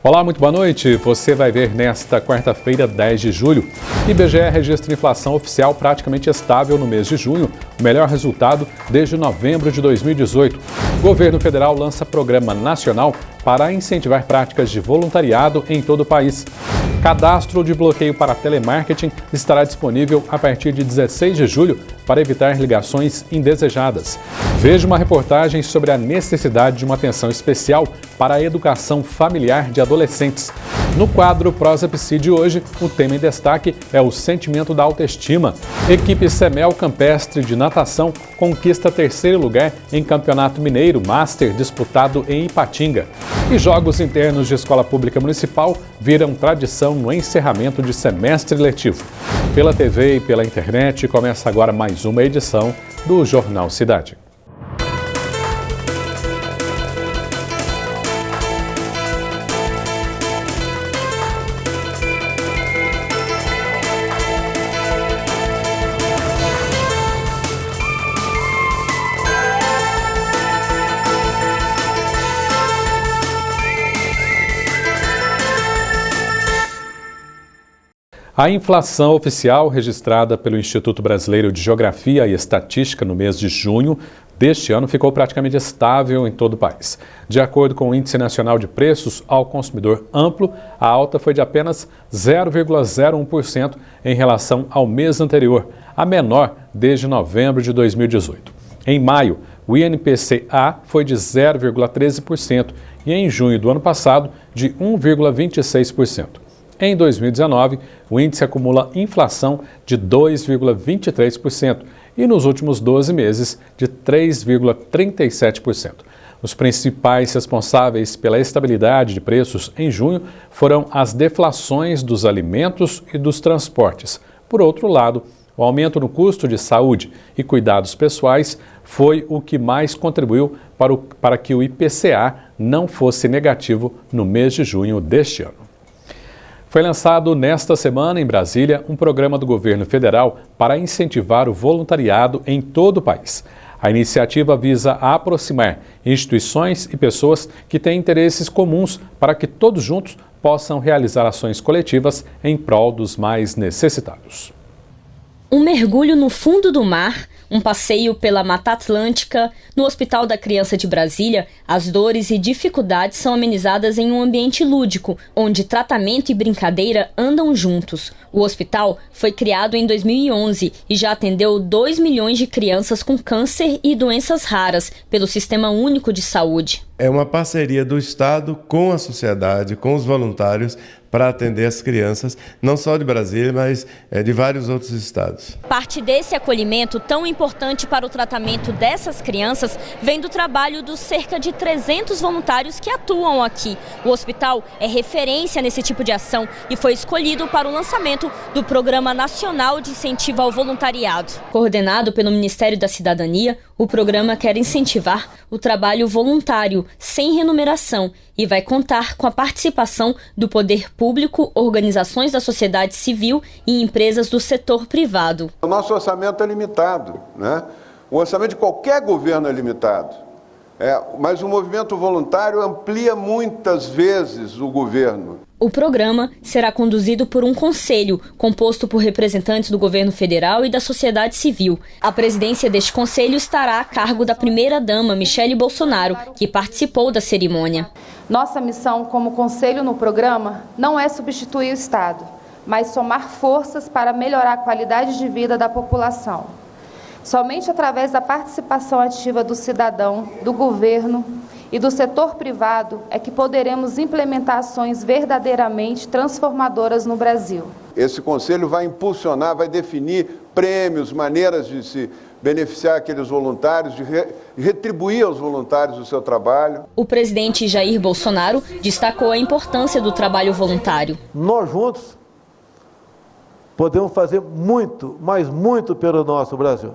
Olá, muito boa noite. Você vai ver nesta quarta-feira, 10 de julho, IBGE registra inflação oficial praticamente estável no mês de junho, o melhor resultado desde novembro de 2018. O governo federal lança programa nacional para incentivar práticas de voluntariado em todo o país. Cadastro de bloqueio para telemarketing estará disponível a partir de 16 de julho para evitar ligações indesejadas. Veja uma reportagem sobre a necessidade de uma atenção especial para a educação familiar de adolescentes. No quadro Prosa Psi de hoje, o tema em destaque é o sentimento da autoestima. Equipe Semel Campestre de natação conquista terceiro lugar em Campeonato Mineiro Master disputado em Ipatinga. E jogos internos de escola pública municipal viram tradição no encerramento de semestre letivo. Pela TV e pela internet, começa agora mais uma edição do Jornal Cidade. A inflação oficial registrada pelo Instituto Brasileiro de Geografia e Estatística no mês de junho deste ano ficou praticamente estável em todo o país. De acordo com o Índice Nacional de Preços ao Consumidor Amplo, a alta foi de apenas 0,01% em relação ao mês anterior, a menor desde novembro de 2018. Em maio, o INPCA foi de 0,13% e em junho do ano passado de 1,26%. Em 2019, o índice acumula inflação de 2,23% e nos últimos 12 meses de 3,37%. Os principais responsáveis pela estabilidade de preços em junho foram as deflações dos alimentos e dos transportes. Por outro lado, o aumento no custo de saúde e cuidados pessoais foi o que mais contribuiu para que o IPCA não fosse negativo no mês de junho deste ano. Foi lançado nesta semana, em Brasília, um programa do governo federal para incentivar o voluntariado em todo o país. A iniciativa visa aproximar instituições e pessoas que têm interesses comuns para que todos juntos possam realizar ações coletivas em prol dos mais necessitados. Um mergulho no fundo do mar, um passeio pela Mata Atlântica, no Hospital da Criança de Brasília, as dores e dificuldades são amenizadas em um ambiente lúdico, onde tratamento e brincadeira andam juntos. O hospital foi criado em 2011 e já atendeu 2 milhões de crianças com câncer e doenças raras pelo Sistema Único de Saúde. É uma parceria do Estado com a sociedade, com os voluntários, para atender as crianças, não só de Brasília, mas de vários outros estados. Parte desse acolhimento tão importante para o tratamento dessas crianças vem do trabalho dos cerca de 300 voluntários que atuam aqui. O hospital é referência nesse tipo de ação e foi escolhido para o lançamento do Programa Nacional de Incentivo ao Voluntariado. Coordenado pelo Ministério da Cidadania, o programa quer incentivar o trabalho voluntário, sem remuneração, e vai contar com a participação do poder público, organizações da sociedade civil e empresas do setor privado. O nosso orçamento é limitado, né? O orçamento de qualquer governo é limitado. Mas o movimento voluntário amplia muitas vezes o governo. O programa será conduzido por um conselho, composto por representantes do governo federal e da sociedade civil. A presidência deste conselho estará a cargo da primeira-dama, Michele Bolsonaro, que participou da cerimônia. Nossa missão como conselho no programa não é substituir o Estado, mas somar forças para melhorar a qualidade de vida da população. Somente através da participação ativa do cidadão, do governo e do setor privado é que poderemos implementar ações verdadeiramente transformadoras no Brasil. Esse conselho vai impulsionar, vai definir prêmios, maneiras de se beneficiar aqueles voluntários, de retribuir aos voluntários o seu trabalho. O presidente Jair Bolsonaro destacou a importância do trabalho voluntário. Nós juntos podemos fazer muito, mas muito pelo nosso Brasil.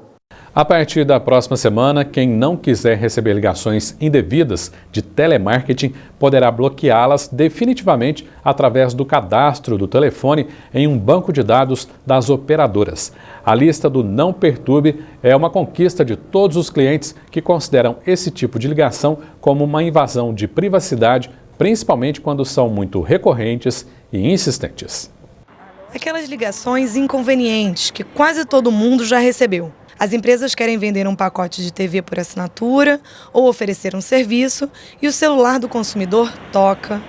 A partir da próxima semana, quem não quiser receber ligações indevidas de telemarketing poderá bloqueá-las definitivamente através do cadastro do telefone em um banco de dados das operadoras. A lista do Não Perturbe é uma conquista de todos os clientes que consideram esse tipo de ligação como uma invasão de privacidade principalmente quando são muito recorrentes e insistentes. Aquelas ligações inconvenientes que quase todo mundo já recebeu. As empresas querem vender um pacote de TV por assinatura ou oferecer um serviço e o celular do consumidor toca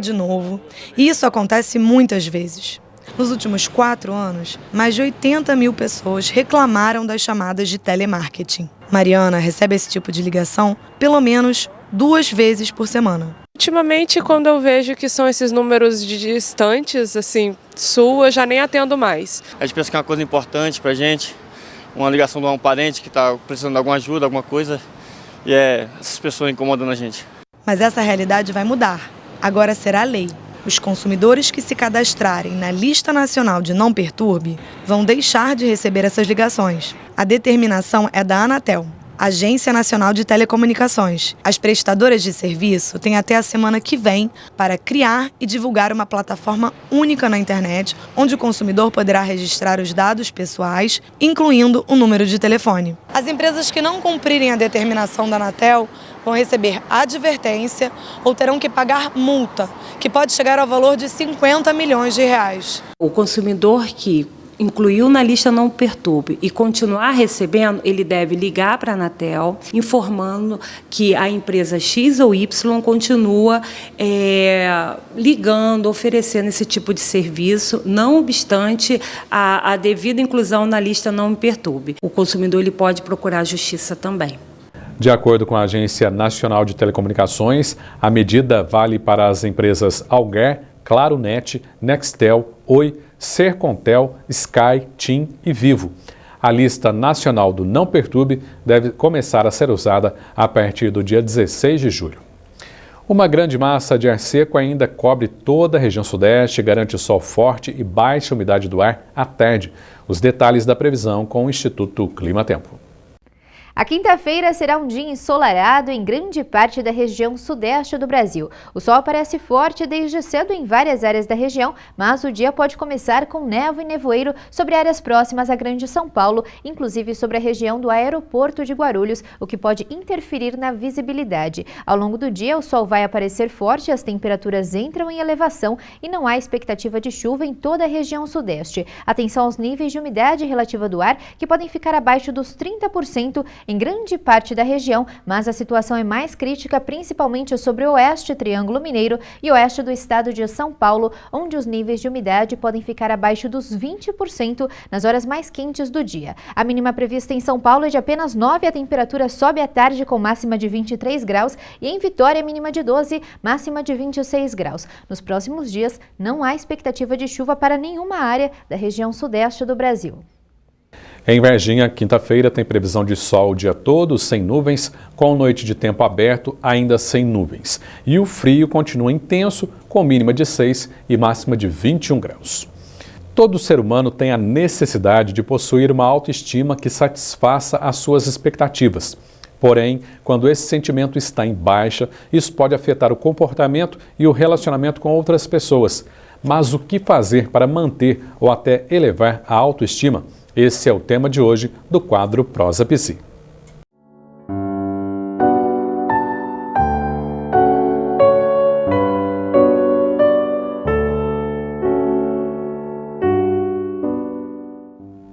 de novo. E isso acontece muitas vezes. Nos últimos 4 anos, mais de 80 mil pessoas reclamaram das chamadas de telemarketing. Mariana recebe esse tipo de ligação pelo menos 2 vezes por semana. Ultimamente, quando eu vejo que são esses números distantes, assim, sul, eu já nem atendo mais. A gente pensa que é uma coisa importante pra gente, uma ligação de um parente que está precisando de alguma ajuda, alguma coisa, e essas pessoas incomodando a gente. Mas essa realidade vai mudar. Agora será lei. Os consumidores que se cadastrarem na Lista Nacional de Não Perturbe vão deixar de receber essas ligações. A determinação é da Anatel, Agência Nacional de Telecomunicações. As prestadoras de serviço têm até a semana que vem para criar e divulgar uma plataforma única na internet, onde o consumidor poderá registrar os dados pessoais, incluindo o número de telefone. As empresas que não cumprirem a determinação da Anatel vão receber advertência ou terão que pagar multa, que pode chegar ao valor de 50 milhões de reais. O consumidor que incluiu na lista Não Perturbe e continuar recebendo, ele deve ligar para a Anatel informando que a empresa X ou Y continua ligando, oferecendo esse tipo de serviço, não obstante a devida inclusão na lista Não Perturbe. O consumidor ele pode procurar a justiça também. De acordo com a Agência Nacional de Telecomunicações, a medida vale para as empresas Alger, Claronet, Nextel, Oi, Sercontel, Sky, TIM e Vivo. A lista nacional do Não Perturbe deve começar a ser usada a partir do dia 16 de julho. Uma grande massa de ar seco ainda cobre toda a região sudeste e garante sol forte e baixa umidade do ar à tarde. Os detalhes da previsão com o Instituto Clima Tempo. A quinta-feira será um dia ensolarado em grande parte da região sudeste do Brasil. O sol aparece forte desde cedo em várias áreas da região, mas o dia pode começar com névoa e nevoeiro sobre áreas próximas à Grande São Paulo, inclusive sobre a região do aeroporto de Guarulhos, o que pode interferir na visibilidade. Ao longo do dia, o sol vai aparecer forte, as temperaturas entram em elevação e não há expectativa de chuva em toda a região sudeste. Atenção aos níveis de umidade relativa do ar, que podem ficar abaixo dos 30%, em grande parte da região, mas a situação é mais crítica principalmente sobre o oeste, Triângulo Mineiro e oeste do estado de São Paulo, onde os níveis de umidade podem ficar abaixo dos 20% nas horas mais quentes do dia. A mínima prevista em São Paulo é de apenas 9, a temperatura sobe à tarde com máxima de 23 graus e em Vitória mínima de 12, máxima de 26 graus. Nos próximos dias não há expectativa de chuva para nenhuma área da região sudeste do Brasil. Em Varginha, quinta-feira, tem previsão de sol o dia todo, sem nuvens, com noite de tempo aberto, ainda sem nuvens. E o frio continua intenso, com mínima de 6 e máxima de 21 graus. Todo ser humano tem a necessidade de possuir uma autoestima que satisfaça as suas expectativas. Porém, quando esse sentimento está em baixa, isso pode afetar o comportamento e o relacionamento com outras pessoas. Mas o que fazer para manter ou até elevar a autoestima? Esse é o tema de hoje do quadro Prosa Psi.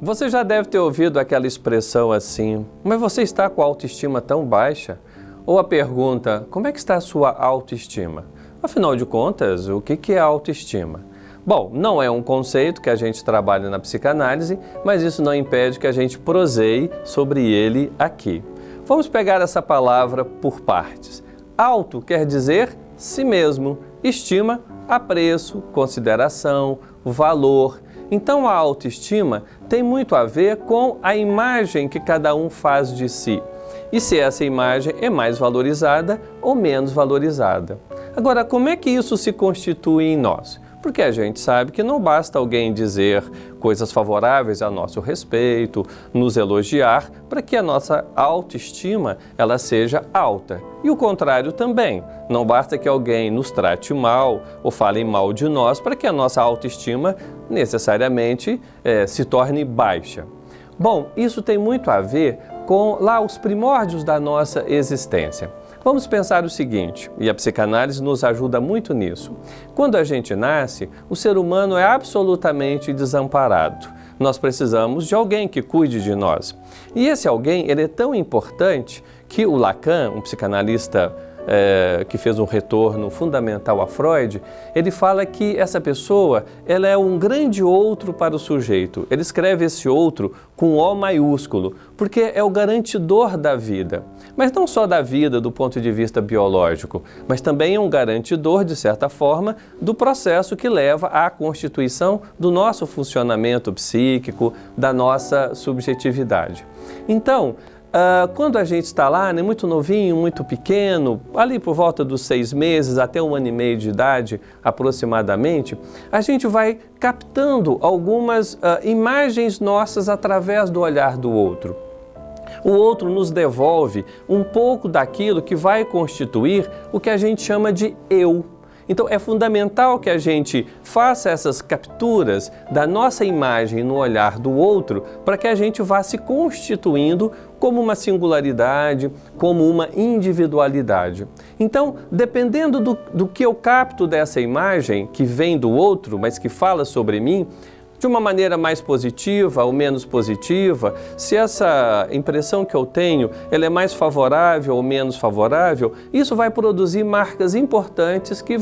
Você já deve ter ouvido aquela expressão assim, mas você está com a autoestima tão baixa? Ou a pergunta, como é que está a sua autoestima? Afinal de contas, o que é autoestima? Bom, não é um conceito que a gente trabalha na psicanálise, mas isso não impede que a gente proseie sobre ele aqui. Vamos pegar essa palavra por partes. Auto quer dizer si mesmo, estima, apreço, consideração, valor. Então a autoestima tem muito a ver com a imagem que cada um faz de si. E se essa imagem é mais valorizada ou menos valorizada. Agora, como é que isso se constitui em nós? Porque a gente sabe que não basta alguém dizer coisas favoráveis a nosso respeito, nos elogiar, para que a nossa autoestima ela seja alta. E o contrário também. Não basta que alguém nos trate mal ou fale mal de nós para que a nossa autoestima necessariamente se torne baixa. Bom, isso tem muito a ver com lá os primórdios da nossa existência. Vamos pensar o seguinte, e a psicanálise nos ajuda muito nisso. Quando a gente nasce, o ser humano é absolutamente desamparado. Nós precisamos de alguém que cuide de nós. E esse alguém, ele é tão importante que o Lacan, um psicanalista que fez um retorno fundamental a Freud, ele fala que essa pessoa ela é um grande outro para o sujeito. Ele escreve esse outro com O maiúsculo, porque é o garantidor da vida. Mas não só da vida do ponto de vista biológico, mas também é um garantidor, de certa forma, do processo que leva à constituição do nosso funcionamento psíquico, da nossa subjetividade. Então, quando a gente está lá, né, muito novinho, muito pequeno, ali por volta dos 6 meses até 1 ano e meio de idade aproximadamente, a gente vai captando algumas imagens nossas através do olhar do outro. O outro nos devolve um pouco daquilo que vai constituir o que a gente chama de eu. Então é fundamental que a gente faça essas capturas da nossa imagem no olhar do outro para que a gente vá se constituindo como uma singularidade, como uma individualidade. Então, dependendo do que eu capto dessa imagem que vem do outro, mas que fala sobre mim, de uma maneira mais positiva ou menos positiva, se essa impressão que eu tenho ela é mais favorável ou menos favorável, isso vai produzir marcas importantes que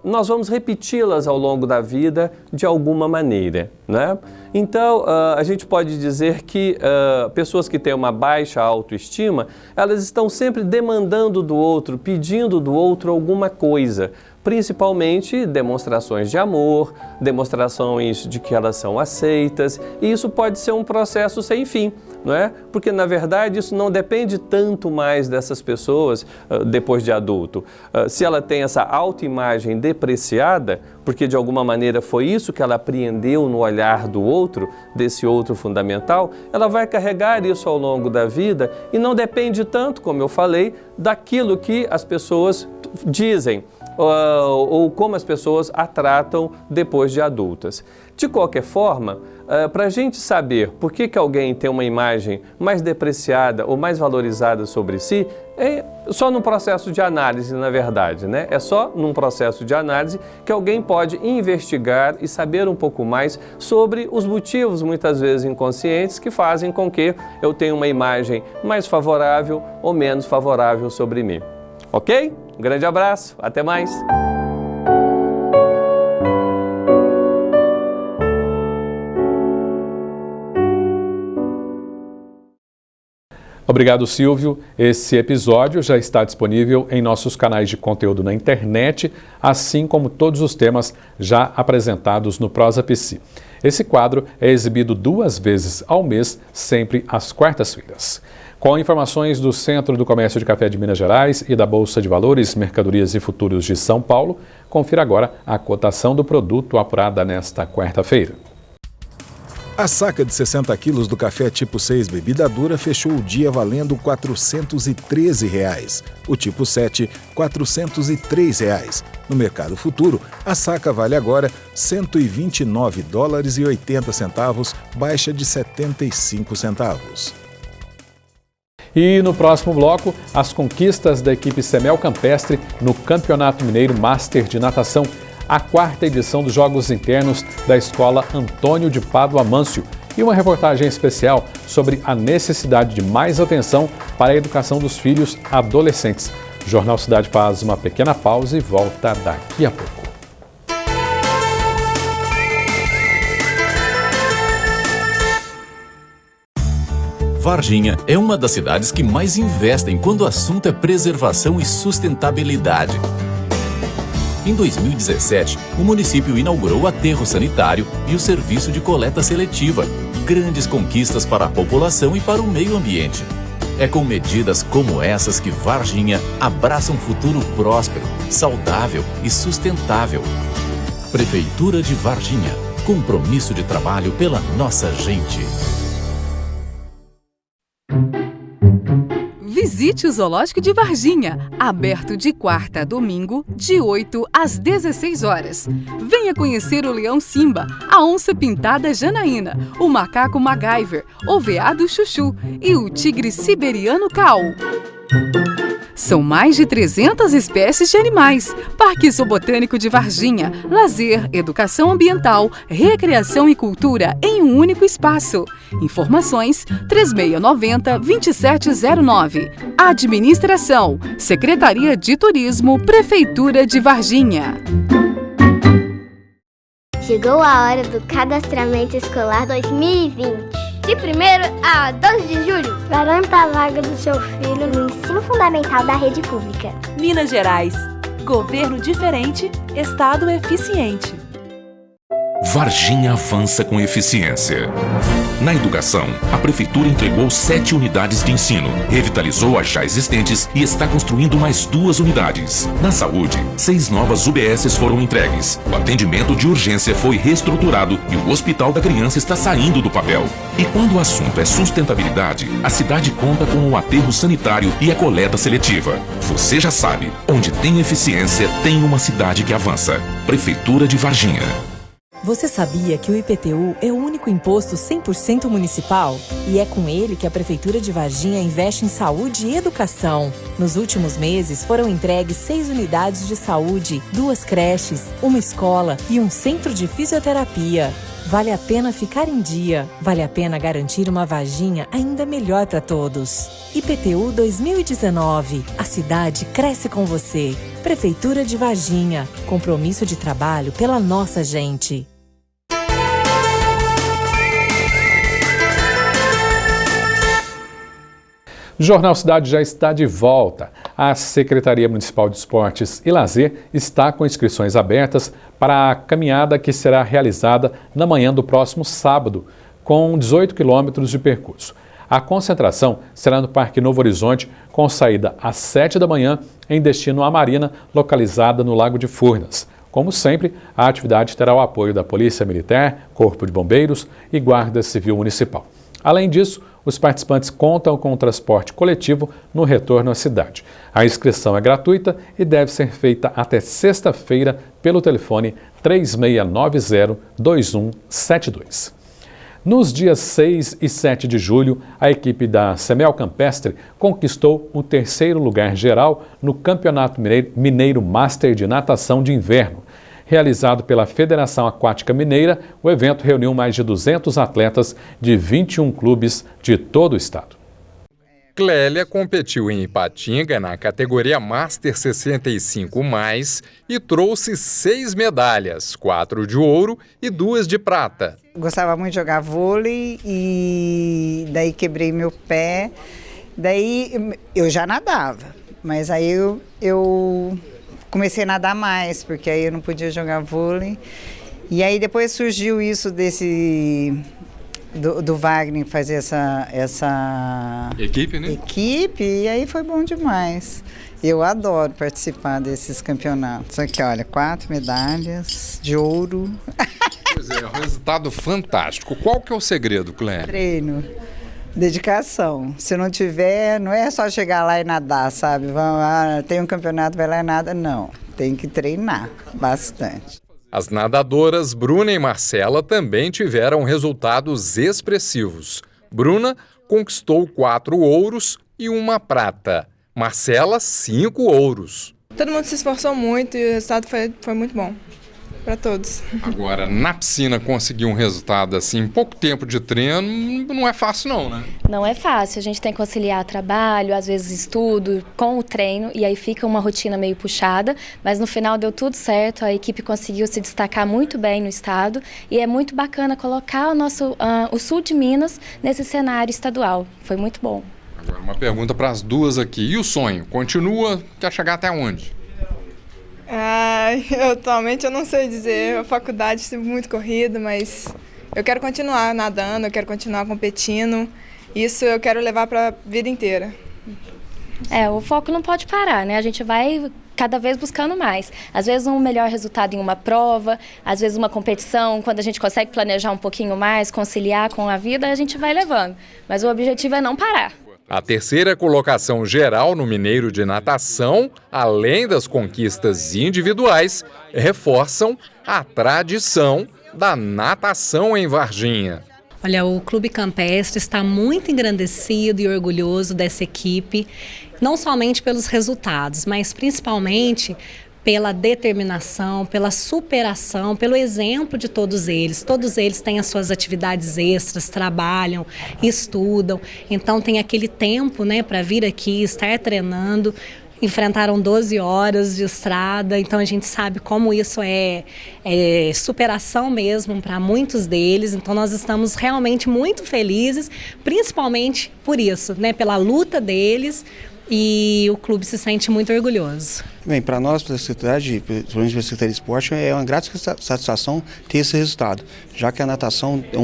nós vamos repeti-las ao longo da vida de alguma maneira, né? Então, a gente pode dizer que pessoas que têm uma baixa autoestima, elas estão sempre demandando do outro, pedindo do outro alguma coisa, principalmente demonstrações de amor, demonstrações de que elas são aceitas, e isso pode ser um processo sem fim, não é? Porque, na verdade, isso não depende tanto mais dessas pessoas depois de adulto. Se ela tem essa autoimagem depreciada, porque de alguma maneira foi isso que ela apreendeu no olhar do outro, desse outro fundamental, ela vai carregar isso ao longo da vida e não depende tanto, como eu falei, daquilo que as pessoas dizem, ou como as pessoas a tratam depois de adultas. De qualquer forma, para a gente saber por que alguém tem uma imagem mais depreciada ou mais valorizada sobre si, é só num processo de análise, na verdade, né? É só num processo de análise que alguém pode investigar e saber um pouco mais sobre os motivos, muitas vezes inconscientes, que fazem com que eu tenha uma imagem mais favorável ou menos favorável sobre mim. Ok? Um grande abraço, até mais! Obrigado, Silvio. Esse episódio já está disponível em nossos canais de conteúdo na internet, assim como todos os temas já apresentados no Prosa Psi. Esse quadro é exibido 2 vezes ao mês, sempre às quartas-feiras. Com informações do Centro do Comércio de Café de Minas Gerais e da Bolsa de Valores, Mercadorias e Futuros de São Paulo, confira agora a cotação do produto apurada nesta quarta-feira. A saca de 60 quilos do café tipo 6 bebida dura fechou o dia valendo R$ 413. O tipo 7, R$ 403. No mercado futuro, a saca vale agora $129,80, baixa de 75 centavos. E no próximo bloco, as conquistas da equipe Semel Campestre no Campeonato Mineiro Master de Natação, a 4ª edição dos Jogos Internos da Escola Antônio de Pádua Mâncio e uma reportagem especial sobre a necessidade de mais atenção para a educação dos filhos adolescentes. O Jornal Cidade faz uma pequena pausa e volta daqui a pouco. Varginha é uma das cidades que mais investem quando o assunto é preservação e sustentabilidade. Em 2017, o município inaugurou o aterro sanitário e o serviço de coleta seletiva, grandes conquistas para a população e para o meio ambiente. É com medidas como essas que Varginha abraça um futuro próspero, saudável e sustentável. Prefeitura de Varginha, compromisso de trabalho pela nossa gente. Visite o Zoológico de Varginha, aberto de quarta a domingo, de 8 às 16 horas. Venha conhecer o leão Simba, a onça pintada Janaína, o macaco MacGyver, o veado Chuchu e o tigre siberiano Cao. São mais de 300 espécies de animais. Parque Zoobotânico de Varginha. Lazer, educação ambiental, recreação e cultura em um único espaço. Informações 3690-2709. Administração, Secretaria de Turismo, Prefeitura de Varginha. Chegou a hora do cadastramento escolar 2020. De 1º a 12 de julho. Garanta a vaga do seu filho no ensino fundamental da rede pública. Minas Gerais. Governo diferente, Estado eficiente. Varginha avança com eficiência. Na educação, a Prefeitura entregou 7 unidades de ensino, revitalizou as já existentes e está construindo mais 2 unidades. Na saúde, 6 novas UBSs foram entregues. O atendimento de urgência foi reestruturado e o Hospital da Criança está saindo do papel. E quando o assunto é sustentabilidade, a cidade conta com o aterro sanitário e a coleta seletiva. Você já sabe, onde tem eficiência, tem uma cidade que avança. Prefeitura de Varginha. Você sabia que o IPTU é o único imposto 100% municipal? E é com ele que a Prefeitura de Varginha investe em saúde e educação. Nos últimos meses foram entregues 6 unidades de saúde, 2 creches, uma escola e um centro de fisioterapia. Vale a pena ficar em dia, vale a pena garantir uma Varginha ainda melhor para todos. IPTU 2019, a cidade cresce com você. Prefeitura de Varginha, compromisso de trabalho pela nossa gente. O Jornal Cidade já está de volta. A Secretaria Municipal de Esportes e Lazer está com inscrições abertas para a caminhada que será realizada na manhã do próximo sábado, com 18 quilômetros de percurso. A concentração será no Parque Novo Horizonte, com saída às 7 da manhã, em destino à Marina, localizada no Lago de Furnas. Como sempre, a atividade terá o apoio da Polícia Militar, Corpo de Bombeiros e Guarda Civil Municipal. Além disso, os participantes contam com o transporte coletivo no retorno à cidade. A inscrição é gratuita e deve ser feita até sexta-feira pelo telefone 3690-2172. Nos dias 6 e 7 de julho, a equipe da Semel Campestre conquistou o 3º lugar geral no Campeonato Mineiro Master de Natação de Inverno. Realizado pela Federação Aquática Mineira, o evento reuniu mais de 200 atletas de 21 clubes de todo o estado. Clélia competiu em Ipatinga na categoria Master 65+, e trouxe 6 medalhas, 4 de ouro e 2 de prata. Gostava muito de jogar vôlei e daí quebrei meu pé. Daí eu já nadava, mas aí eu comecei a nadar mais, porque aí eu não podia jogar vôlei. E aí depois surgiu isso do Wagner fazer essa equipe, né? Equipe, e aí foi bom demais. Eu adoro participar desses campeonatos. Aqui, olha, 4 medalhas de ouro. Pois é, um resultado fantástico. Qual que é o segredo, Clélia? Treino. Dedicação. Se não tiver, não é só chegar lá e nadar, sabe? Tem um campeonato, vai lá e nada. Não, tem que treinar bastante. As nadadoras Bruna e Marcela também tiveram resultados expressivos. Bruna conquistou 4 ouros e 1 prata. Marcela, 5 ouros. Todo mundo se esforçou muito e o resultado foi muito bom. Para todos. Agora, na piscina conseguir um resultado assim, em pouco tempo de treino, não é fácil não, né? Não é fácil, a gente tem que conciliar trabalho, às vezes estudo, com o treino, e aí fica uma rotina meio puxada, mas no final deu tudo certo, a equipe conseguiu se destacar muito bem no estado, e é muito bacana colocar o sul de Minas nesse cenário estadual, foi muito bom. Agora, uma pergunta para as duas aqui, e o sonho? Continua, quer chegar até onde? Atualmente eu não sei dizer, a faculdade é muito corrida, mas eu quero continuar nadando, eu quero continuar competindo, isso eu quero levar para a vida inteira. O foco não pode parar, né? A gente vai cada vez buscando mais. Às vezes um melhor resultado em uma prova, às vezes uma competição, quando a gente consegue planejar um pouquinho mais, conciliar com a vida, a gente vai levando. Mas o objetivo é não parar. A 3ª colocação geral no Mineiro de Natação, além das conquistas individuais, reforçam a tradição da natação em Varginha. Olha, o Clube Campestre está muito engrandecido e orgulhoso dessa equipe não somente pelos resultados, mas principalmente pela determinação, pela superação, pelo exemplo de todos eles. Todos eles têm as suas atividades extras, trabalham, estudam, então tem aquele tempo, né, para vir aqui, estar treinando. Enfrentaram 12 horas de estrada, então a gente sabe como isso é superação mesmo para muitos deles. Então nós estamos realmente muito felizes, principalmente por isso, né, pela luta deles, e o clube se sente muito orgulhoso. Bem, para nós, para a Secretaria, principalmente para a Secretaria de Esporte, é uma grata satisfação ter esse resultado, já que a natação é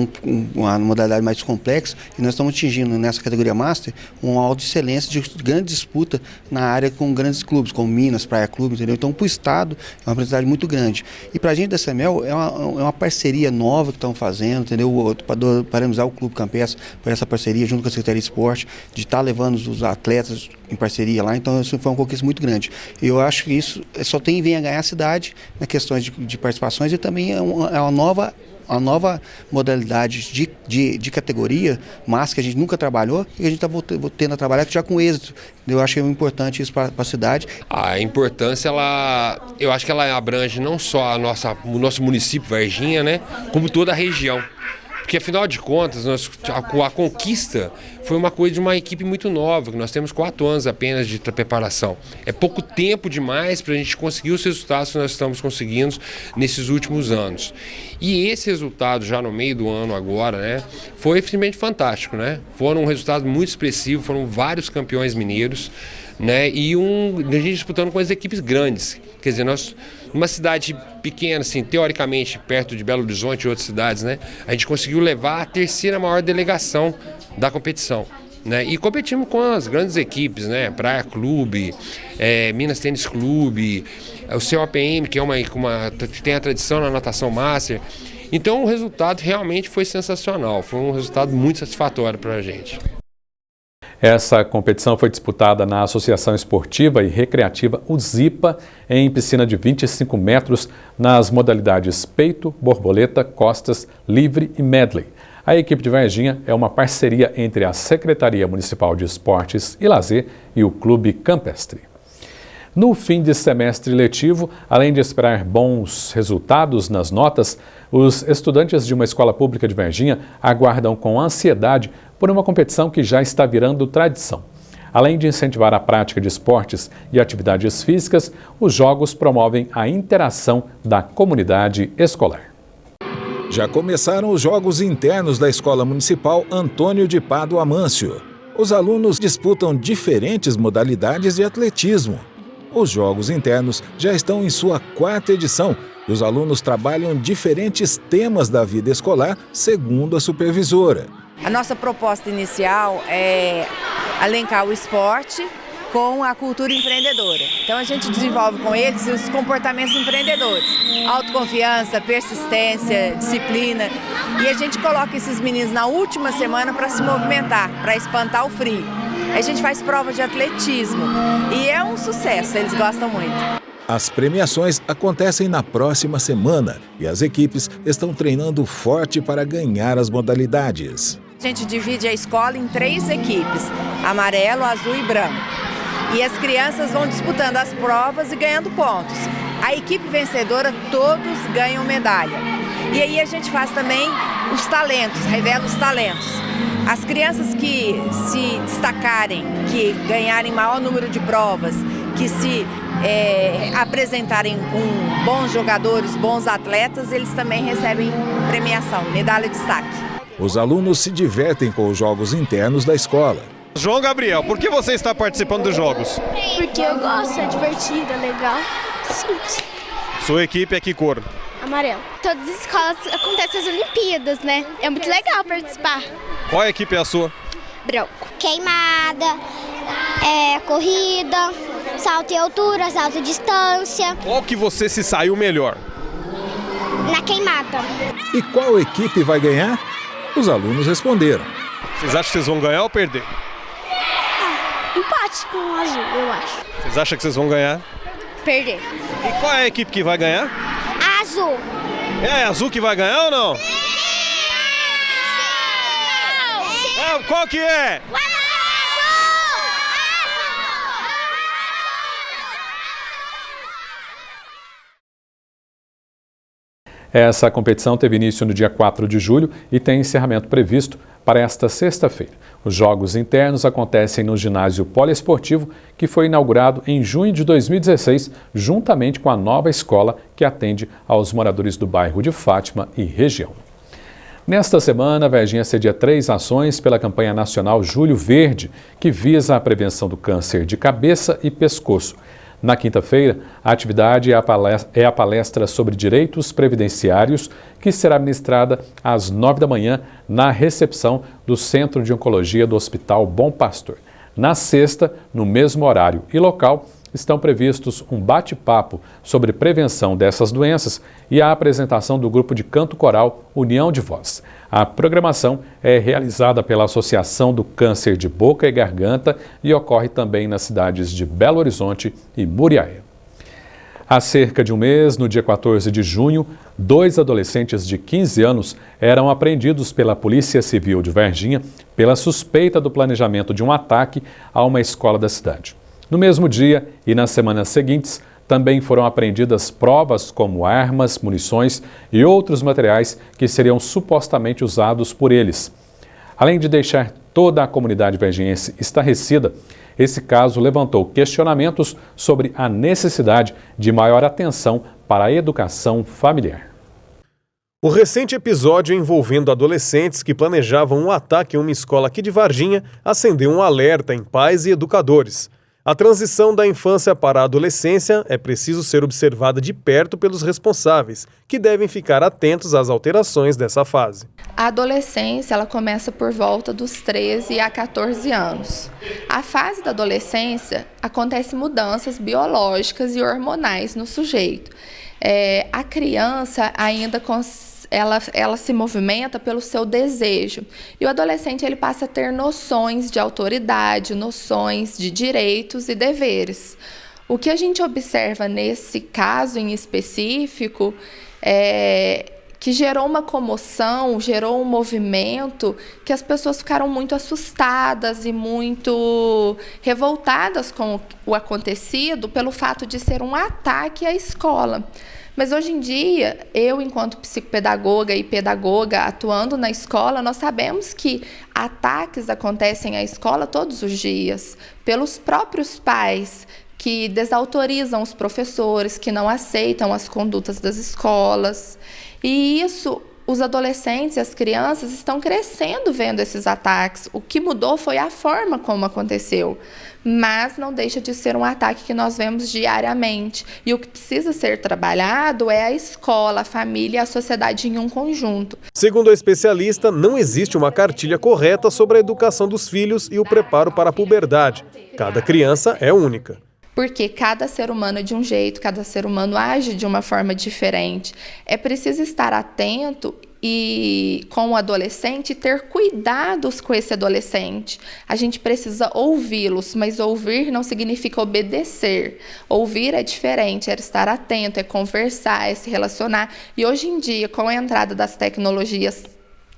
uma modalidade mais complexa e nós estamos atingindo nessa categoria Master uma alta excelência de grande disputa na área com grandes clubes, como Minas, Praia Clube, entendeu? Então, para o Estado, é uma oportunidade muito grande. E para a gente da CEMEL, é uma parceria nova que estamos fazendo, entendeu? Para parabenizar o Clube Campestre por essa parceria, junto com a Secretaria de Esporte, de estar levando os atletas em parceria lá, então isso foi uma conquista muito grande. Eu acho que isso só vem a ganhar a cidade na questões de participações e também é uma nova modalidade de categoria, mas que a gente nunca trabalhou e que a gente está tendo a trabalhar já com êxito. Eu acho que é importante isso para a cidade. A importância, eu acho que ela abrange não só o nosso município, Varginha, né, como toda a região. Porque, afinal de contas, a conquista foi uma coisa de uma equipe muito nova, que nós temos 4 anos apenas de preparação. É pouco tempo demais para a gente conseguir os resultados que nós estamos conseguindo nesses últimos anos. E esse resultado, já no meio do ano agora, né, foi simplesmente fantástico, né? Foram um resultado muito expressivo, foram vários campeões mineiros, né, e a gente disputando com as equipes grandes. Quer dizer, nós, numa cidade pequena, assim, teoricamente, perto de Belo Horizonte e outras cidades, né, a gente conseguiu levar a 3ª maior delegação da competição. Né, e competimos com as grandes equipes, né, Praia Clube, Minas Tênis Clube, o COPM, que que tem a tradição na natação master. Então o resultado realmente foi sensacional, foi um resultado muito satisfatório para a gente. Essa competição foi disputada na Associação Esportiva e Recreativa Uzipa, em piscina de 25 metros, nas modalidades peito, borboleta, costas, livre e medley. A equipe de Varginha é uma parceria entre a Secretaria Municipal de Esportes e Lazer e o Clube Campestre. No fim de semestre letivo, além de esperar bons resultados nas notas, os estudantes de uma escola pública de Varginha aguardam com ansiedade por uma competição que já está virando tradição. Além de incentivar a prática de esportes e atividades físicas, os jogos promovem a interação da comunidade escolar. Já começaram os jogos internos da Escola Municipal Antônio de Pádua Amâncio. Os alunos disputam diferentes modalidades de atletismo. Os jogos internos já estão em sua 4ª edição e os alunos trabalham diferentes temas da vida escolar, segundo a supervisora. A nossa proposta inicial é alencar o esporte com a cultura empreendedora. Então a gente desenvolve com eles os comportamentos empreendedores, autoconfiança, persistência, disciplina, e a gente coloca esses meninos na última semana para se movimentar, para espantar o frio. A gente faz prova de atletismo e é um sucesso, eles gostam muito. As premiações acontecem na próxima semana e as equipes estão treinando forte para ganhar as modalidades. A gente divide a escola em 3 equipes, amarelo, azul e branco. E as crianças vão disputando as provas e ganhando pontos. A equipe vencedora, todos ganham medalha. E aí a gente faz também os talentos, revela os talentos. As crianças que se destacarem, que ganharem maior número de provas, que se apresentarem com bons jogadores, bons atletas, eles também recebem premiação, medalha de destaque. Os alunos se divertem com os jogos internos da escola. João Gabriel, por que você está participando dos jogos? Porque eu gosto, é divertido, é legal, simples. Sua equipe é que cor? Amarelo. Todas as escolas acontecem as Olimpíadas, né? É muito legal participar. Qual equipe é a sua? Branco. Queimada, corrida, salto em altura, salto em distância. Qual que você se saiu melhor? Na queimada. E qual equipe vai ganhar? Os alunos responderam. Vocês acham que vocês vão ganhar ou perder? Empate com o azul, eu acho. Vocês acham que vocês vão ganhar? Perder. E qual é a equipe que vai ganhar? Azul. É a azul que vai ganhar ou não? Qual que é? Essa competição teve início no dia 4 de julho e tem encerramento previsto para esta sexta-feira. Os jogos internos acontecem no ginásio poliesportivo, que foi inaugurado em junho de 2016, juntamente com a nova escola que atende aos moradores do bairro de Fátima e região. Nesta semana, a Varginha cedia 3 ações pela campanha nacional Julho Verde, que visa a prevenção do câncer de cabeça e pescoço. Na quinta-feira, a atividade é a palestra sobre direitos previdenciários, que será ministrada às 9 da manhã na recepção do Centro de Oncologia do Hospital Bom Pastor. Na sexta, no mesmo horário e local, estão previstos um bate-papo sobre prevenção dessas doenças e a apresentação do grupo de canto coral União de Voz. A programação é realizada pela Associação do Câncer de Boca e Garganta e ocorre também nas cidades de Belo Horizonte e Muriaé. Há cerca de um mês, no dia 14 de junho, 2 adolescentes de 15 anos eram apreendidos pela Polícia Civil de Varginha pela suspeita do planejamento de um ataque a uma escola da cidade. No mesmo dia e nas semanas seguintes, também foram apreendidas provas como armas, munições e outros materiais que seriam supostamente usados por eles. Além de deixar toda a comunidade varginhense estarrecida, esse caso levantou questionamentos sobre a necessidade de maior atenção para a educação familiar. O recente episódio envolvendo adolescentes que planejavam um ataque em uma escola aqui de Varginha acendeu um alerta em pais e educadores. A transição da infância para a adolescência é preciso ser observada de perto pelos responsáveis, que devem ficar atentos às alterações dessa fase. A adolescência ela começa por volta dos 13 a 14 anos. A fase da adolescência acontece mudanças biológicas e hormonais no sujeito. A criança ainda ela se movimenta pelo seu desejo. E o adolescente ele passa a ter noções de autoridade, noções de direitos e deveres. O que a gente observa nesse caso em específico é que gerou uma comoção, gerou um movimento que as pessoas ficaram muito assustadas e muito revoltadas com o acontecido pelo fato de ser um ataque à escola. Mas hoje em dia, eu, enquanto psicopedagoga e pedagoga atuando na escola, nós sabemos que ataques acontecem à escola todos os dias, pelos próprios pais que desautorizam os professores, que não aceitam as condutas das escolas. E isso, os adolescentes e as crianças estão crescendo vendo esses ataques. O que mudou foi a forma como aconteceu. Mas não deixa de ser um ataque que nós vemos diariamente. E o que precisa ser trabalhado é a escola, a família e a sociedade em um conjunto. Segundo a especialista, não existe uma cartilha correta sobre a educação dos filhos e o preparo para a puberdade. Cada criança é única. Porque cada ser humano é de um jeito, cada ser humano age de uma forma diferente. É preciso estar atento e com o adolescente ter cuidados com esse adolescente. A gente precisa ouvi-los, mas ouvir não significa obedecer. Ouvir é diferente, é estar atento, é conversar, é se relacionar. E hoje em dia, com a entrada das tecnologias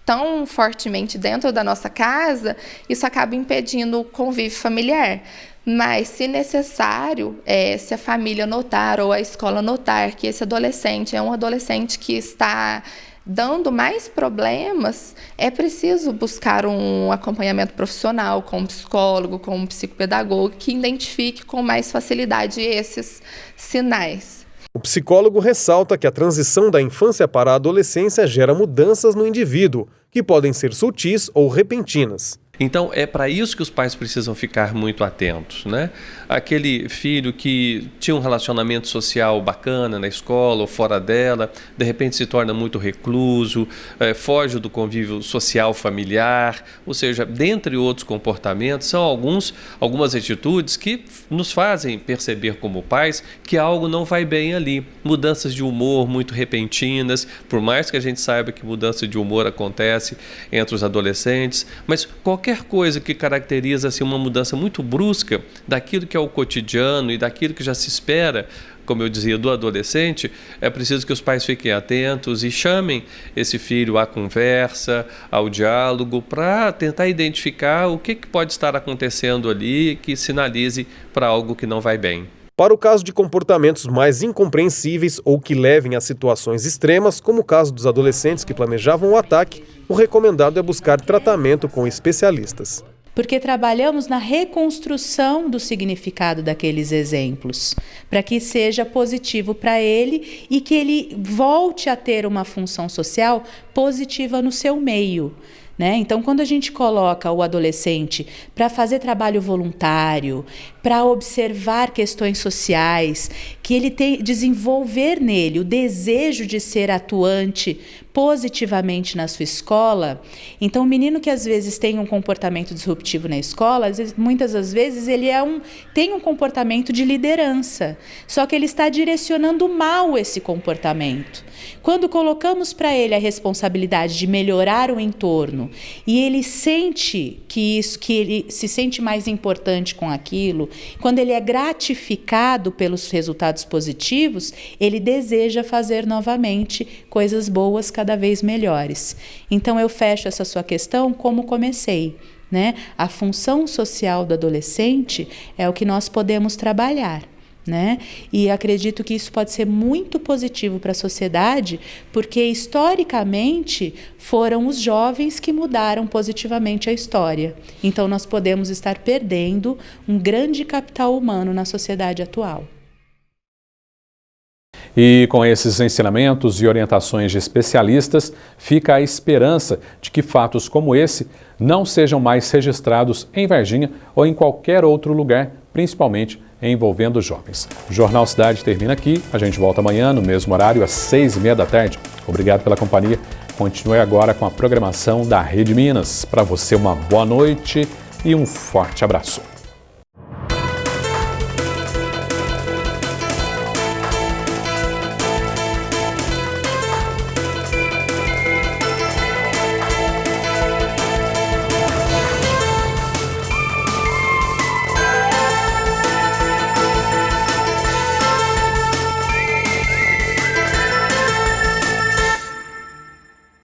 tão fortemente dentro da nossa casa, isso acaba impedindo o convívio familiar. Mas, se necessário, se a família notar ou a escola notar que esse adolescente é um adolescente que está dando mais problemas, é preciso buscar um acompanhamento profissional com um psicólogo, com um psicopedagogo que identifique com mais facilidade esses sinais. O psicólogo ressalta que a transição da infância para a adolescência gera mudanças no indivíduo, que podem ser sutis ou repentinas. Então, é para isso que os pais precisam ficar muito atentos, né? Aquele filho que tinha um relacionamento social bacana na escola ou fora dela, de repente se torna muito recluso, foge do convívio social familiar, ou seja, dentre outros comportamentos, são algumas atitudes que nos fazem perceber como pais que algo não vai bem ali. Mudanças de humor muito repentinas, por mais que a gente saiba que mudança de humor acontece entre os adolescentes, mas qualquer coisa que caracteriza assim, uma mudança muito brusca daquilo que é o cotidiano e daquilo que já se espera, como eu dizia, do adolescente, é preciso que os pais fiquem atentos e chamem esse filho à conversa, ao diálogo, para tentar identificar o que pode estar acontecendo ali que sinalize para algo que não vai bem. Para o caso de comportamentos mais incompreensíveis ou que levem a situações extremas, como o caso dos adolescentes que planejavam o ataque, o recomendado é buscar tratamento com especialistas. Porque trabalhamos na reconstrução do significado daqueles exemplos, para que seja positivo para ele e que ele volte a ter uma função social positiva no seu meio. Então, quando a gente coloca o adolescente para fazer trabalho voluntário, para observar questões sociais, que ele desenvolver nele o desejo de ser atuante positivamente na sua escola, então o menino que às vezes tem um comportamento disruptivo na escola, muitas das vezes ele tem um comportamento de liderança, só que ele está direcionando mal esse comportamento. Quando colocamos para ele a responsabilidade de melhorar o entorno e ele sente que ele se sente mais importante com aquilo, quando ele é gratificado pelos resultados positivos, ele deseja fazer novamente coisas boas cada vez melhores. Então eu fecho essa sua questão como comecei. A função social do adolescente é o que nós podemos trabalhar. E acredito que isso pode ser muito positivo para a sociedade, porque historicamente foram os jovens que mudaram positivamente a história. Então nós podemos estar perdendo um grande capital humano na sociedade atual. E com esses ensinamentos e orientações de especialistas, fica a esperança de que fatos como esse não sejam mais registrados em Varginha ou em qualquer outro lugar, principalmente envolvendo jovens. O Jornal Cidade termina aqui. A gente volta amanhã no mesmo horário, às 6h30 da tarde. Obrigado pela companhia. Continue agora com a programação da Rede Minas. Para você, uma boa noite e um forte abraço.